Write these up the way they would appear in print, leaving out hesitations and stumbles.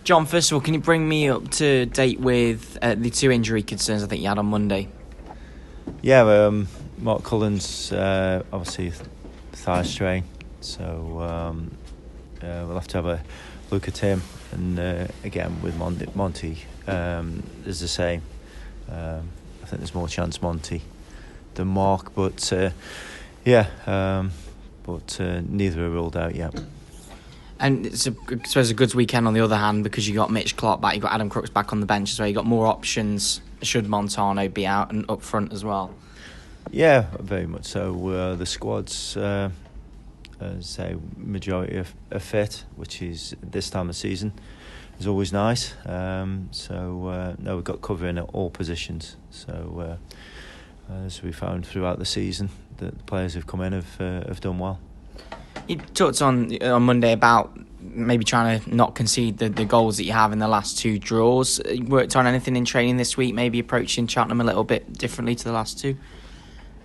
John, first of all, can you bring me up to date with the two injury concerns I think you had on Monday? Yeah, Mark Cullen's obviously thigh strain, so we'll have to have a look at him. And again with Monty, is the same. I think there's more chance Monty than Mark, but neither are ruled out yet. And it's a good weekend on the other hand, because you got Mitch Clark back, you got Adam Crooks back on the bench as well. You got more options should Montano be out and up front as well. Yeah, very much so. The squad's, say, majority are fit, which is this time of season is always nice. No, we've got cover in all positions. So as we found throughout the season, the players who've come in have done well. You talked on Monday about maybe trying to not concede the goals that you have in the last two draws. You worked on anything in training this week, maybe approaching Cheltenham a little bit differently to the last two?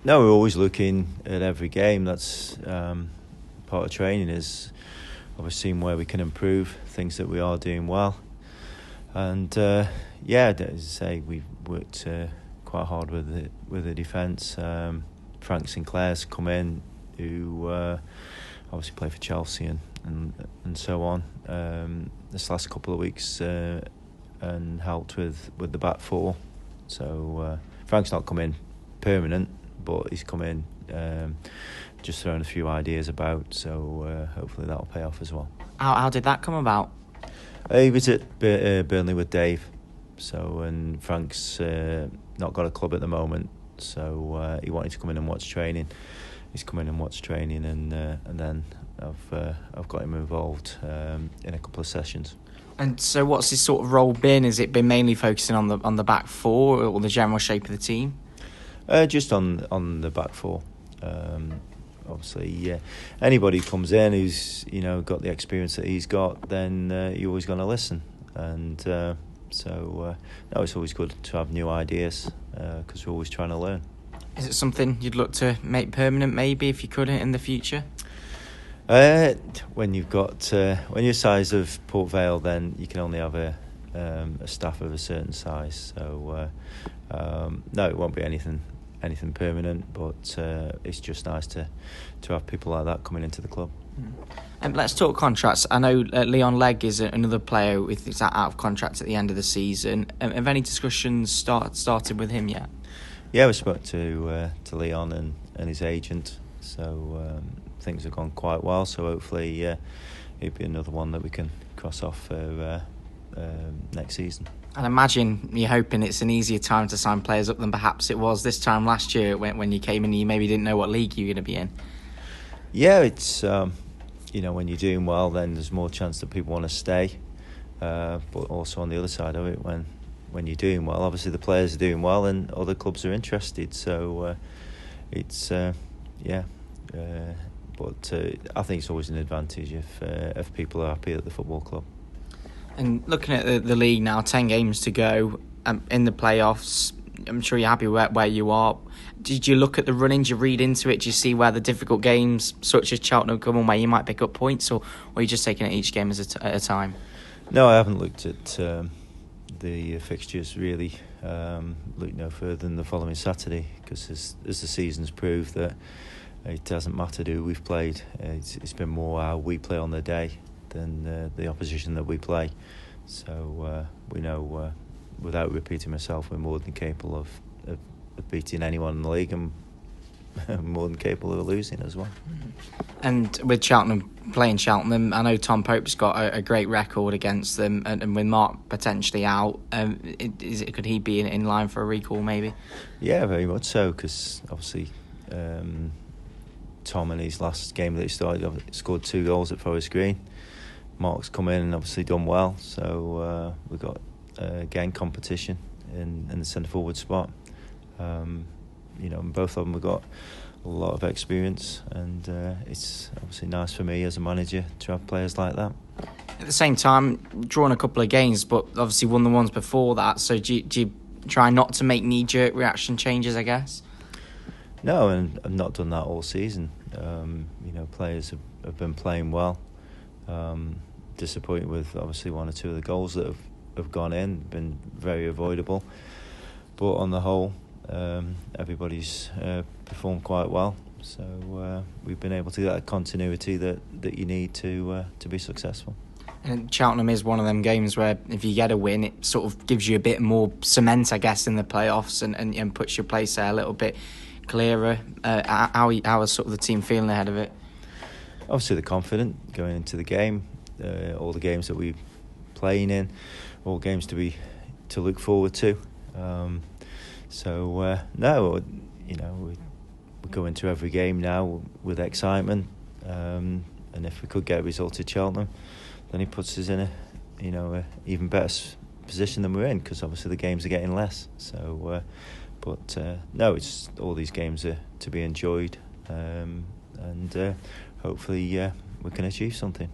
No, we're always looking at every game. That's part of training, is obviously seeing where we can improve, things that we are doing well. And as I say, we've worked quite hard with the defence. Frank Sinclair's come in, who obviously played for Chelsea and so on this last couple of weeks, and helped with the back four. So Frank's not come in permanent, but he's come in just throwing a few ideas about, so hopefully that'll pay off as well. How did that come about? He was at Burnley with Dave, and Frank's not got a club at the moment, so he wanted to come in and watch training. He's come in and watched training, and then I've got him involved in a couple of sessions. And so, what's his sort of role been? Has it been mainly focusing on the back four or the general shape of the team? Just on the back four. Obviously, anybody who comes in who's got the experience that he's got, then you're always going to listen. And it's always good to have new ideas because we're always trying to learn. Is it something you'd look to make permanent, maybe, if you could, in the future? When you're the size of Port Vale, then you can only have a staff of a certain size. So no, it won't be anything permanent, but it's just nice to have people like that coming into the club. Let's talk contracts. I know Leon Legg is another player who's out of contract at the end of the season. Have any discussions started with him yet? Yeah, we spoke to Leon and his agent, so things have gone quite well. So hopefully it'll be another one that we can cross off for next season. And imagine you're hoping it's an easier time to sign players up than perhaps it was this time last year when you came in and you maybe didn't know what league you were going to be in. Yeah, it's when you're doing well, then there's more chance that people want to stay. But also on the other side of it, when you're doing well, obviously the players are doing well and other clubs are interested. So but I think it's always an advantage if people are happy at the football club. And looking at the league now, 10 games to go in the playoffs. I'm sure you're happy where you are. Did you look at the running? Did you read into it? Do you see where the difficult games, such as Cheltenham, come and where you might pick up points, or are you just taking it each game at a time? No, I haven't looked at the fixtures really. Look no further than the following Saturday, because as the season's proved that it doesn't matter who we've played. It's been more how we play on the day than the opposition that we play. So we know, without repeating myself, we're more than capable of beating anyone in the league, and more than capable of losing as well. And with playing Cheltenham, I know Tom Pope's got a great record against them, and with Mark potentially out, could he be in line for a recall maybe? Yeah, very much so, because obviously Tom in his last game that he started scored 2 goals at Forest Green. Mark's come in and obviously done well, so we've got again competition in the centre forward spot. Both of them have got a lot of experience, and it's obviously nice for me as a manager to have players like that. At the same time, drawn a couple of games, but obviously won the ones before that. So do you try not to make knee-jerk reaction changes, I guess? No, and I've not done that all season. Players have been playing well. disappointed with obviously one or two of the goals that have gone in, been very avoidable. But on the whole, everybody's performed quite well. So we've been able to get that continuity that you need to be successful. And Cheltenham is one of them games where if you get a win, it sort of gives you a bit more cement, I guess, in the playoffs and puts your place there a little bit clearer. How is sort of the team feeling ahead of it? Obviously, they're confident going into the game. All the games that we're playing in, all games to look forward to. No, we go into every game now with excitement, and if we could get a result at Cheltenham, then it puts us in a even better position than we're in, because obviously the games are getting less. So, no, it's all these games are to be enjoyed, and hopefully we can achieve something.